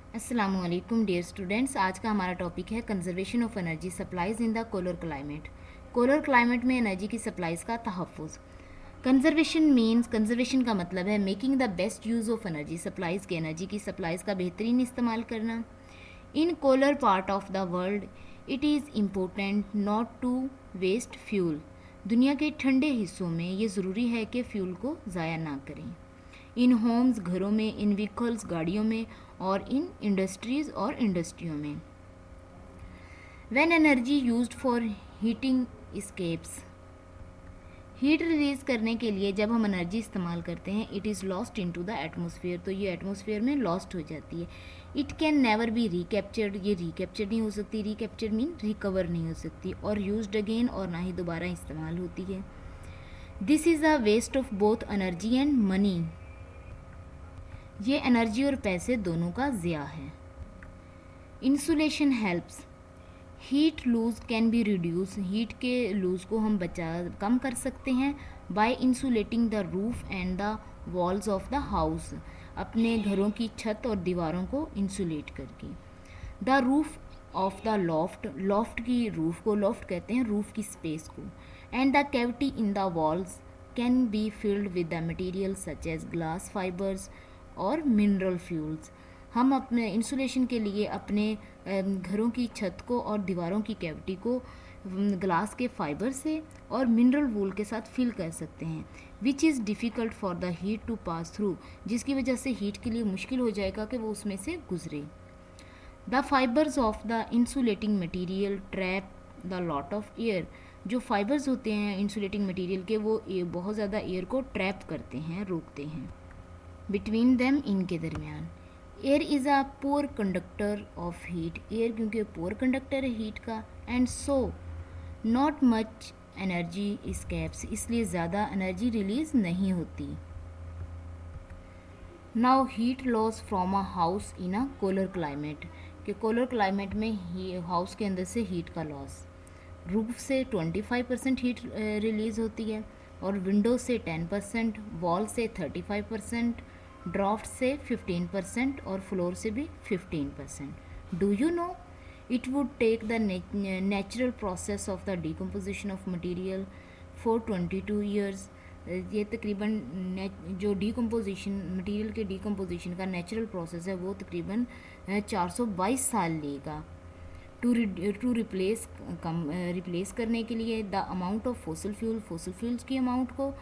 अस्सलामुअलैकुम dear students. आज का हमारा टॉपिक है conservation of energy supplies in the polar climate. Polar climate में एनर्जी की सप्लाईज का तहफ़्फ़ुज़। कंजर्वेशन का मतलब है making the best use of energy supplies के एनर्जी की सप्लाईज का बेहतरीन इस्तेमाल करना। In colder part of the world it is important not to waste fuel. दुनिया के ठंडे हिस्सों में ये ज़रूरी है कि फ्यूल को ज़ाया ना करें। इन होम्स घरों में, इन व्हीकल्स गाड़ियों में, और इन इंडस्ट्रीज़ और इंडस्ट्रियों में। When energy used for heating scapes, heat release करने के लिए जब हम एनर्जी इस्तेमाल करते हैं, it is lost into the atmosphere, तो ये एटमॉस्फेयर में लॉस्ट हो जाती है। It can never be recaptured, ये रिकैप्चर नहीं हो सकती। रिकैप्चर मीन रिकवर नहीं हो सकती, और यूज्ड अगेन, और ना ही दोबारा इस्तेमाल होती है। This is a waste of both energy and money, ये एनर्जी और पैसे दोनों का ज़िया है। Insulation helps, heat lose can be reduce, heat के लूज को हम कम कर सकते हैं by insulating the roof and the walls of the house, अपने घरों की छत और दीवारों को इंसुलेट करके। The roof of the loft, loft की रूफ को लॉफ्ट कहते हैं, रूफ की स्पेस को। And the cavity in the walls can be filled with the material such as glass fibres और मिनरल फ्यूल्स। हम अपने इंसुलेशन के लिए अपने घरों की छत को और दीवारों की कैविटी को ग्लास के फाइबर से और मिनरल वूल के साथ फिल कर सकते हैं, which is difficult for the heat to pass through, जिसकी वजह से हीट के लिए मुश्किल हो जाएगा कि वो उसमें से गुजरे। The fibres of the insulating material trap the lot of air, जो फाइबर्स होते हैं इंसुलेटिंग मटीरियल के, वो बहुत ज़्यादा एयर को ट्रैप करते हैं, रोकते हैं। बिटवीन देम, इनके दरमियान। Air is a poor conductor of heat, air क्योंकि पोर कंडक्टर है हीट का। And so not much energy escapes, इसलिए ज़्यादा एनर्जी रिलीज नहीं होती। Now heat loss from a house in a colder climate, कि कोलर क्लाइमेट में house के अंदर से हीट का लॉस। रूफ से 25% हीट रिलीज़ होती है, और विंडो से 10%, वॉल से 35%, ड्राफ्ट से 15%, और फ्लोर से भी 15%। Do you know it would take the natural process of the decomposition of material for 22 years, ये तकरीबन जो डिकम्पोजिशन मटीरियल के डिकम्पोजिशन का नेचुरल प्रोसेस है वो तकरीबन 422 साल लेगा। टू रिप्लेस करने के लिए the amount of fossil fuels की अमाउंट को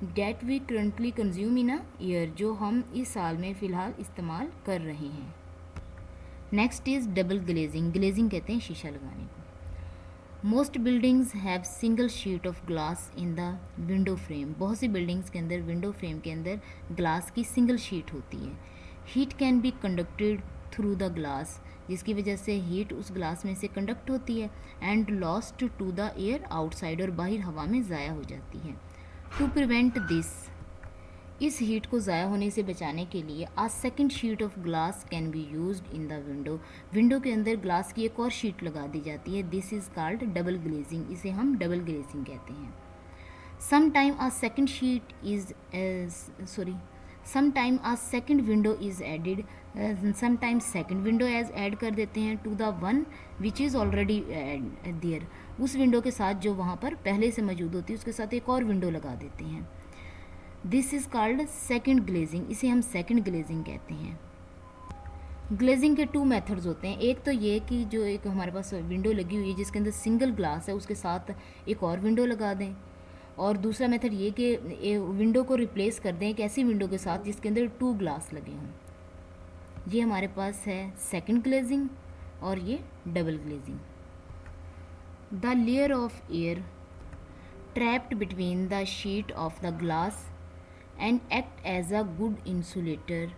that we currently consume in a year, जो हम इस साल में फ़िलहाल इस्तेमाल कर रहे हैं। Next is double glazing, glazing कहते हैं शीशा लगाने को। Most buildings have single sheet of glass in the window frame, बहुत सी बिल्डिंग्स के अंदर विंडो फ्रेम के अंदर ग्लास की सिंगल शीट होती है। Heat can be conducted through the glass, जिसकी वजह से हीट उस ग्लास में से कंडक्ट होती है, and lost to the air outside, और बाहर हवा में ज़ाया हो जाती है। टू प्रिवेंट दिस, इस हीट को ज़ाया होने से बचाने के लिए a second sheet of glass can be used in the window, window के अंदर ग्लास की एक और शीट लगा दी जाती है। This is called double glazing, इसे हम डबल ग्लेजिंग कहते हैं। Sometime a second sheet is sometime a second window is added, sometime second window as add कर देते हैं to the one which is already there, उस विंडो के साथ जो वहाँ पर पहले से मौजूद होती है उसके साथ एक और विंडो लगा देते हैं। This is called second glazing, इसे हम सेकेंड ग्लेजिंग कहते हैं। ग्लेजिंग के 2 मेथड्स होते हैं। एक तो ये कि जो एक हमारे पास विंडो लगी हुई है जिसके अंदर सिंगल ग्लास है, उसके साथ एक और विंडो लगा दें। और दूसरा मेथड ये कि विंडो को रिप्लेस कर दें एक ऐसी विंडो के साथ जिसके अंदर 2 ग्लास लगे हों। ये हमारे पास है सेकेंड ग्लेजिंग, और ये double glazing. The layer of air trapped between the sheet of the glass and act as a good insulator,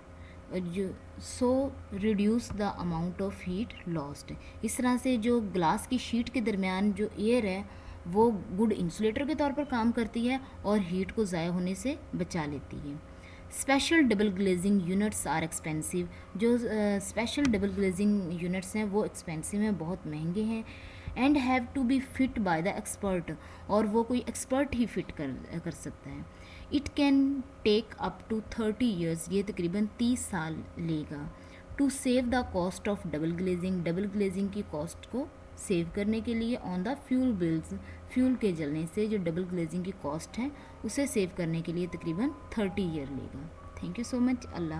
जो so reduce the amount of heat lost. इस तरह से जो ग्लास की शीट के दरमियान जो एयर है वो गुड इंसुलेटर के तौर पर काम करती है और हीट को ज़ाया होने से बचा लेती है। Special double glazing units are expensive, जो स्पेशल डबल ग्लेजिंग यूनिट्स हैं वो एक्सपेंसिव हैं, बहुत महंगे हैं। And have to be fit by the expert, और वो कोई एक्सपर्ट ही फिट कर सकता है। It can take up to 30 years, ये तकरीबन 30 साल लेगा to save the cost of double glazing की कॉस्ट को सेव करने के लिए, on the fuel bills, fuel के जलने से जो डबल ग्लेजिंग की कॉस्ट है उसे सेव करने के लिए तकरीबन 30 ईयर लेगा। Thank you so much. Allah.